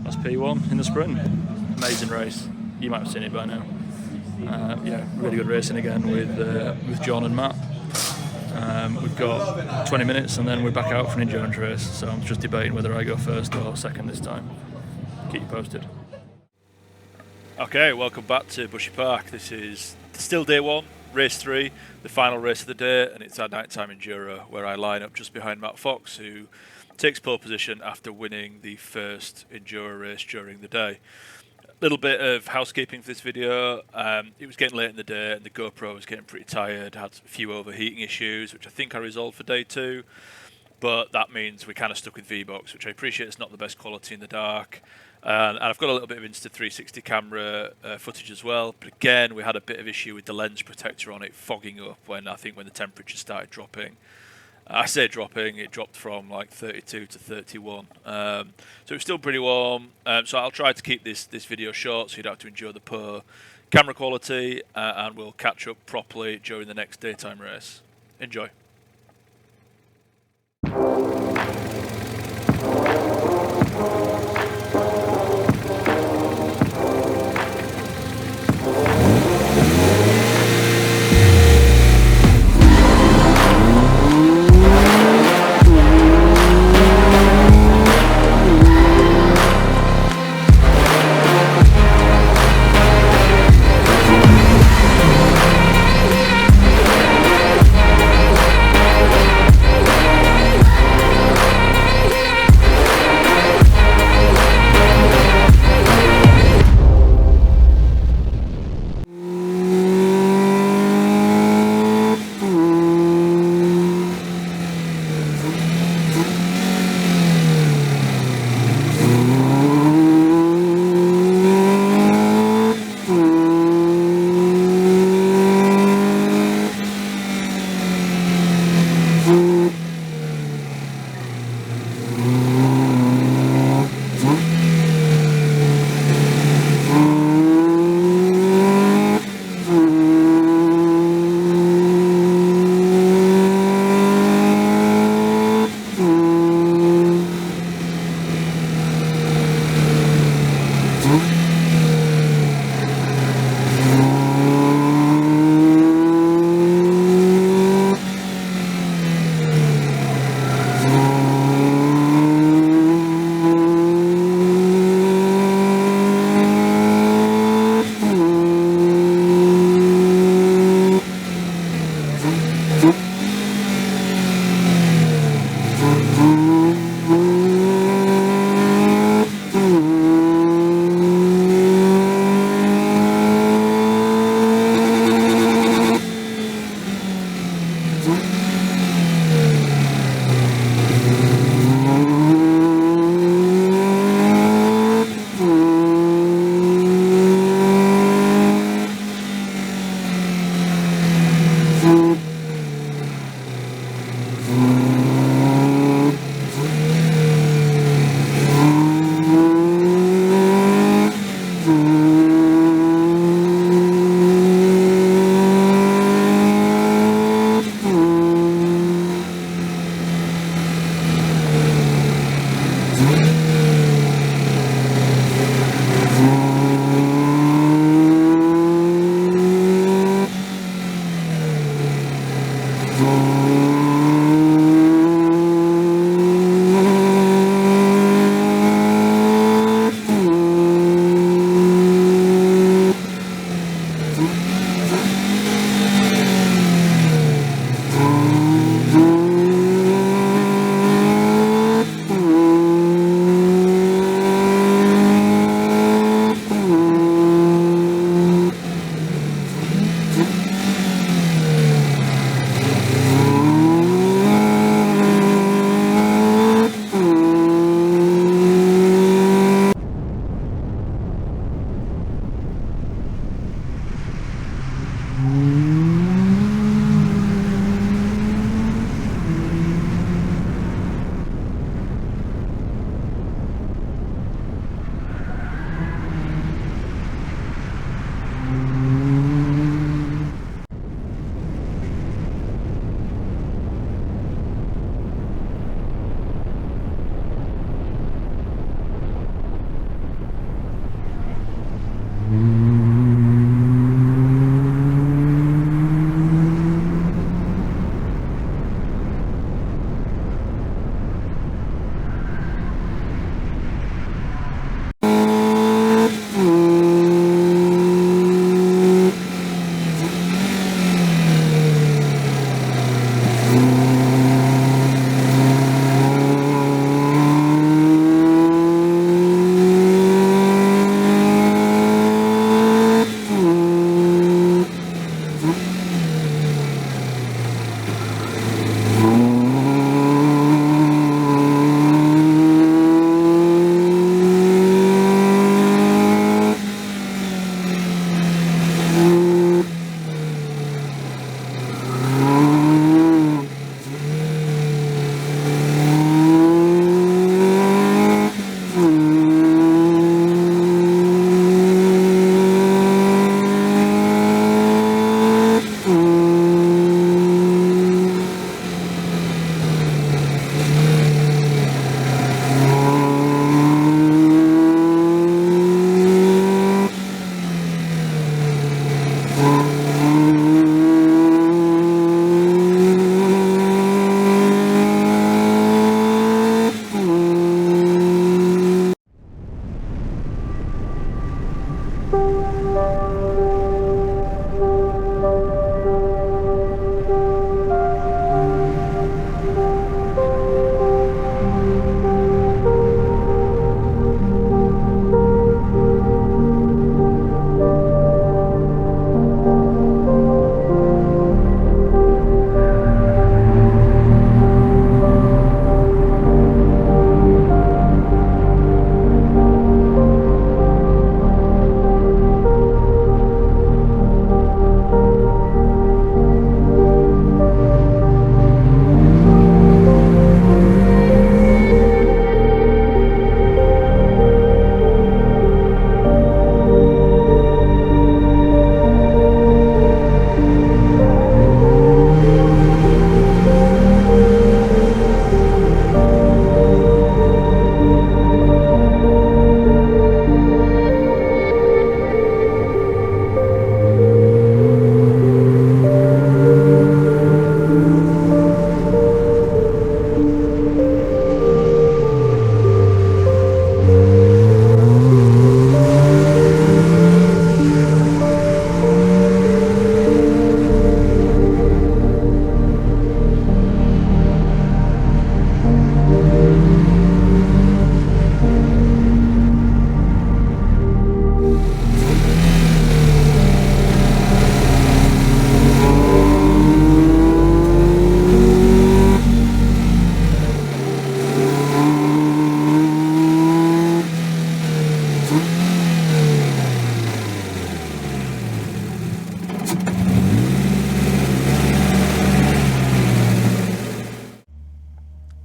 That's P1 in the sprint. Amazing race. You might have seen it by now. Yeah, really good racing again with John and Matt. We've got 20 minutes and then we're back out for an endurance race. So I'm just debating whether I go first or second this time. Keep you posted. Okay, welcome back to Bushy Park. This is still day one, race 3, the final race of the day, and it's our nighttime enduro where I line up just behind Matt Fox, who takes pole position after winning the first enduro race during the day. A little bit of housekeeping for this video. It was getting late in the day and the GoPro was getting pretty tired, had a few overheating issues, which I think I resolved for day 2. But that means we're kind of stuck with V-Box, which I appreciate is not the best quality in the dark. And I've got a little bit of Insta360 camera footage as well. But again, we had a bit of issue with the lens protector on it fogging up when the temperature started dropping. I say dropping, it dropped from like 32 to 31. So it's still pretty warm. So I'll try to keep this video short so you don't have to endure the poor camera quality. And we'll catch up properly during the next daytime race. Enjoy.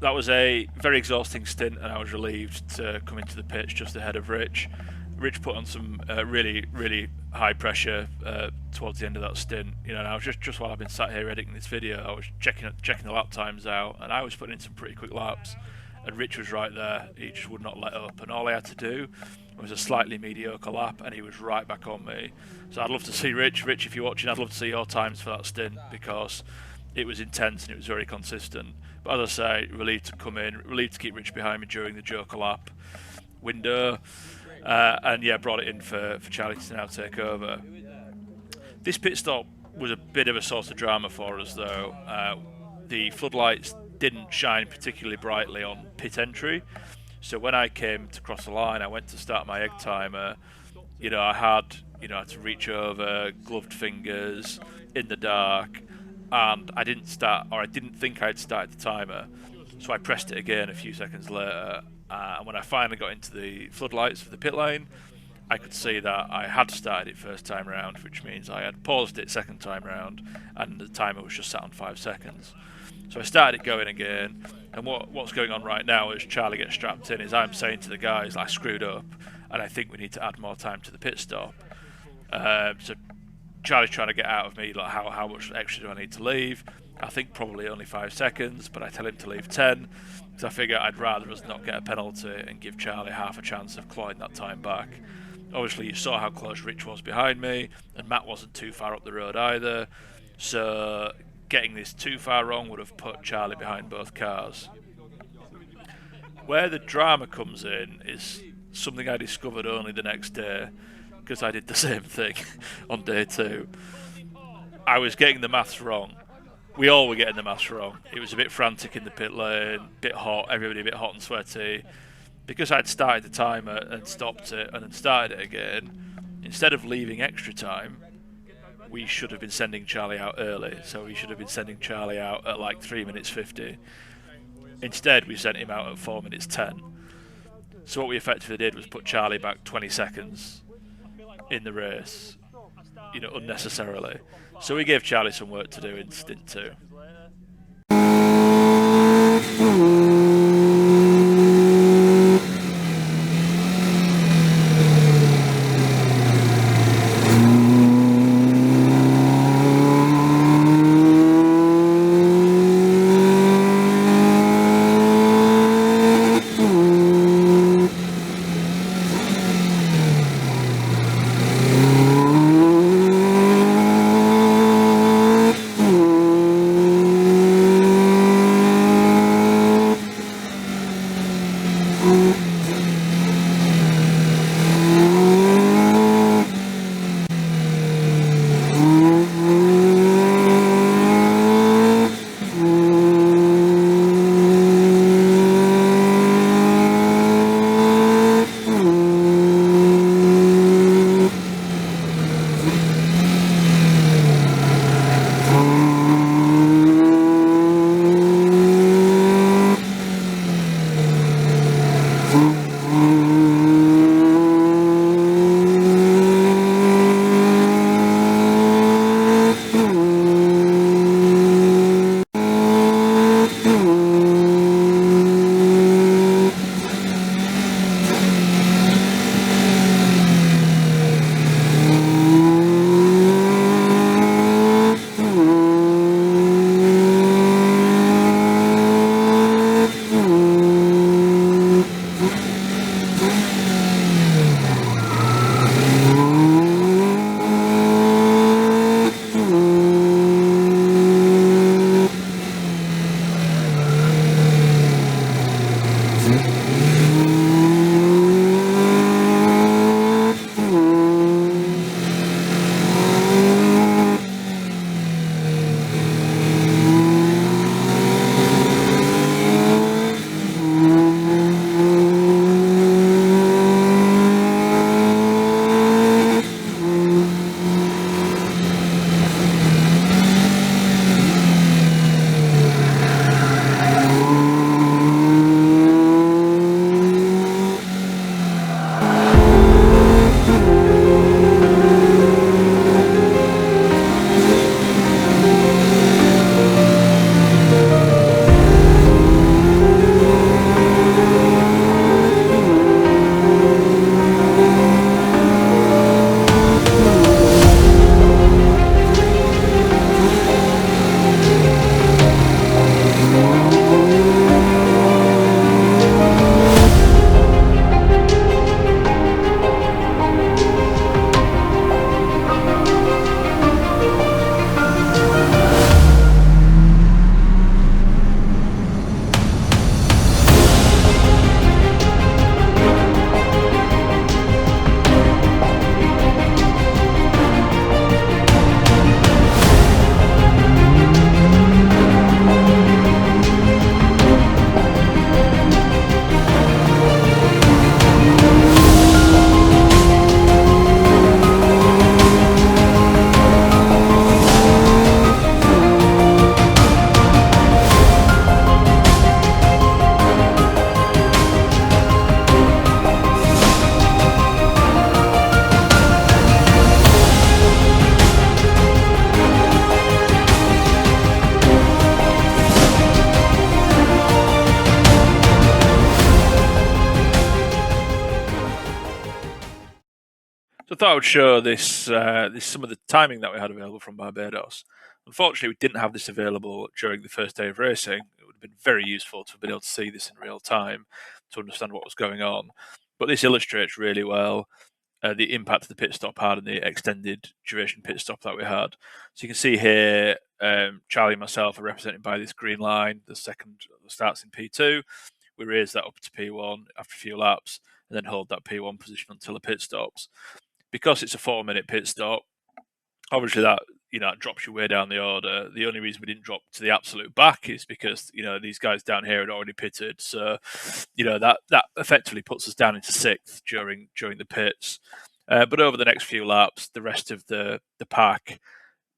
that was a very exhausting stint, and I was relieved to come into the pitch just ahead of Rich. Rich put on some really, really high pressure towards the end of that stint. You know, and I was just while I've been sat here editing this video, I was checking the lap times out, and I was putting in some pretty quick laps. And Rich was right there. He just would not let up, and all I had to do was a slightly mediocre lap, and he was right back on me. So I'd love to see Rich, if you're watching, I'd love to see your times for that stint, because it was intense and it was very consistent. But as I say, relieved to come in, relieved to keep Rich behind me during the Joker lap window, and yeah, brought it in for Charlie to now take over. This pit stop was a bit of a source of drama for us, though. The floodlights didn't shine particularly brightly on pit entry, so when I came to cross the line, I went to start my egg timer. You know, I had to reach over, gloved fingers, in the dark, and I didn't think I'd started the timer, so I pressed it again a few seconds later, and when I finally got into the floodlights for the pit lane, I could see that I had started it first time round, which means I had paused it second time round, and the timer was just set on 5 seconds. So I started it going again, and what's going on right now as Charlie gets strapped in is I'm saying to the guys, I screwed up, and I think we need to add more time to the pit stop. So Charlie's trying to get out of me, like how much extra do I need to leave? I think probably only 5 seconds, but I tell him to leave 10, because I figure I'd rather us not get a penalty and give Charlie half a chance of clawing that time back. Obviously, you saw how close Rich was behind me, and Matt wasn't too far up the road either, so getting this too far wrong would have put Charlie behind both cars. Where the drama comes in is something I discovered only the next day, because I did the same thing on day 2. I was getting the maths wrong. We all were getting the maths wrong. It was a bit frantic in the pit lane, bit hot, everybody a bit hot and sweaty. Because I'd started the timer and stopped it and then started it again, instead of leaving extra time, we should have been sending Charlie out early. So we should have been sending Charlie out at like 3 minutes 50. Instead, we sent him out at 4 minutes 10. So what we effectively did was put Charlie back 20 seconds in the race, unnecessarily. So we gave Charlie some work to do in stint 2. thought I would show this some of the timing that we had available from Barbados. Unfortunately, we didn't have this available during the first day of racing. It would have been very useful to have been able to see this in real time to understand what was going on. But this illustrates really well the impact the pit stop had and the extended duration pit stop that we had. So you can see here, Charlie and myself are represented by this green line. The second starts in P2. We raise that up to P1 after a few laps and then hold that P1 position until the pit stops. Because it's a 4-minute pit stop, obviously that drops you way down the order. The only reason we didn't drop to the absolute back is because these guys down here had already pitted, so that effectively puts us down into 6th during the pits. But over the next few laps, the rest of the pack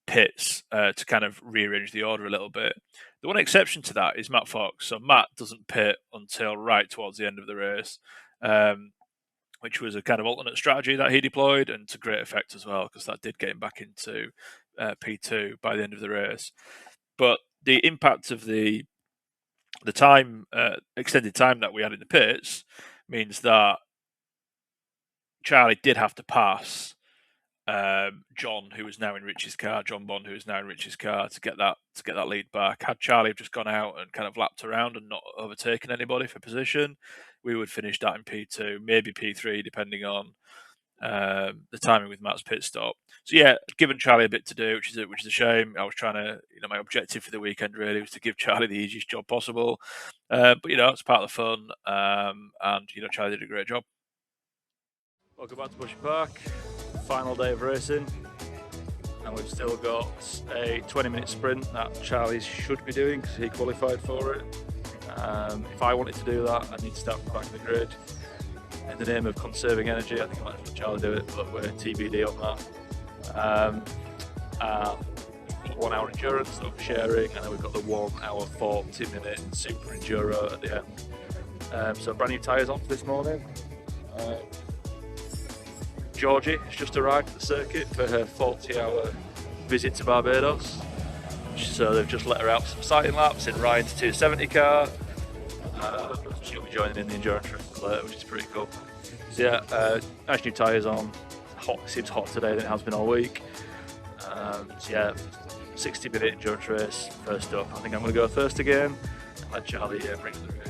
pits to kind of rearrange the order a little bit. The one exception to that is Matt Fox. So Matt doesn't pit until right towards the end of the race. Which was a kind of alternate strategy that he deployed, and to great effect as well, because that did get him back into P2 by the end of the race. But the impact of the time, extended time that we had in the pits, means that Charlie did have to pass John, who is now in Rich's car, John Bond, who is now in Rich's car, to get that lead back. Had Charlie just gone out and kind of lapped around and not overtaken anybody for position, we would finish that in P2, maybe P3, depending on the timing with Matt's pit stop. So yeah, given Charlie a bit to do, which is a shame. I was trying to, my objective for the weekend really was to give Charlie the easiest job possible. But it's part of the fun, and Charlie did a great job. Welcome back to Bushy Park. Final day of racing, and we've still got a 20-minute sprint that Charlie should be doing because he qualified for it. If I wanted to do that, I'd need to start from the back of the grid. In the name of conserving energy, I think I might let Charlie do it, but we're TBD on that. 1 hour endurance that we're sharing, and then we've got the 1 hour 40-minute super enduro at the end. So brand new tyres on for this morning. Georgie has just arrived at the circuit for her 40-hour visit to Barbados. So they've just let her out some sighting laps in Ryan's 270 car. She'll be joining in the endurance race later, which is pretty cool. So yeah, nice new tyres on. Hot, seems hot today than it has been all week. So yeah, 60-minute endurance race first up. I think I'm going to go first again and let Charlie bring the rear.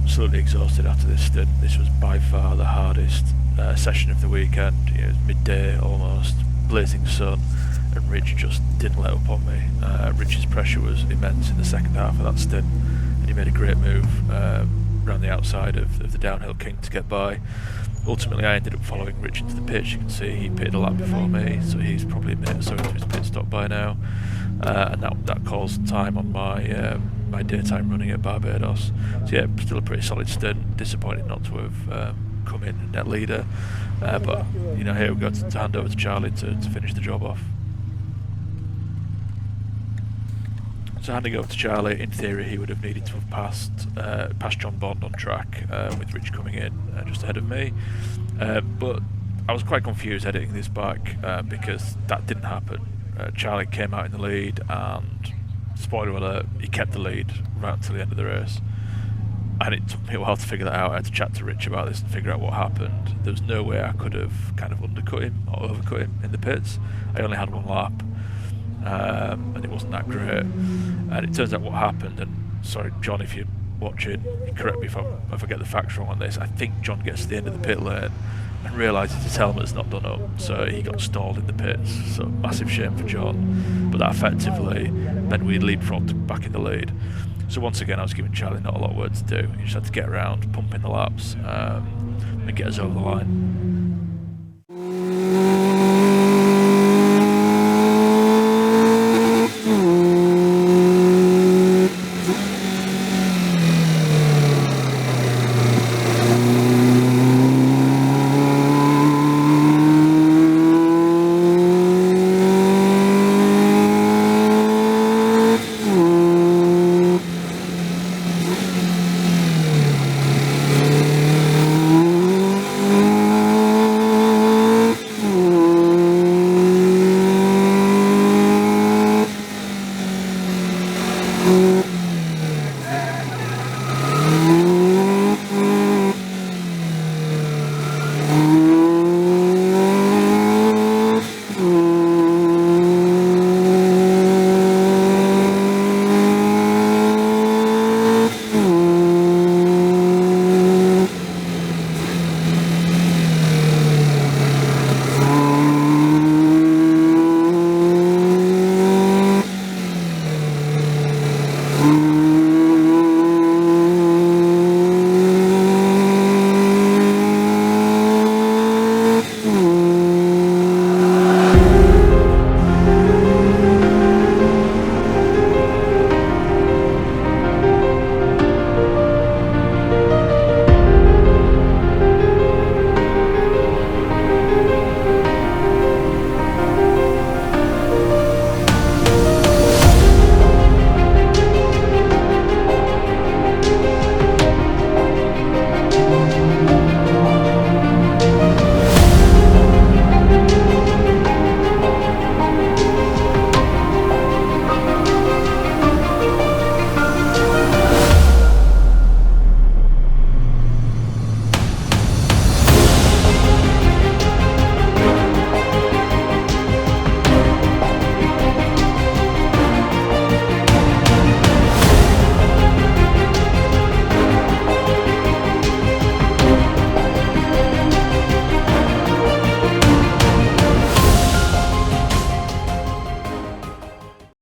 absolutely exhausted after this stint. This was by far the hardest session of the weekend. It was midday almost, blazing sun, and Rich just didn't let up on me. Rich's pressure was immense in the second half of that stint, and he made a great move around the outside of the downhill king to get by. Ultimately, I ended up following Rich into the pitch. You can see he pitted a lap before me, so he's probably a minute or so into his pit stop by now, and that caused time on my daytime running at Barbados. So yeah, still a pretty solid stint. Disappointed not to have come in net leader, but here we go to hand over to Charlie to finish the job off. So handing over to Charlie, in theory he would have needed to have passed John Bond on track, with Rich coming in just ahead of me, but I was quite confused editing this back because that didn't happen. Charlie came out in the lead, and spoiler alert, he kept the lead right until the end of the race, and it took me a while to figure that out. I had to chat to Rich about this and figure out what happened. There was no way I could have kind of undercut him or overcut him in the pits. I only had one lap, and it wasn't that great, and it turns out what happened, and sorry John if you're watching, correct me if I get the facts wrong on this, I think John gets to the end of the pit lane and realises his helmet's not done up, so he got stalled in the pits, so massive shame for John, but that effectively meant we leapfrogged back in the lead. So once again I was giving Charlie not a lot of work to do. He just had to get around, pump in the laps, and get us over the line.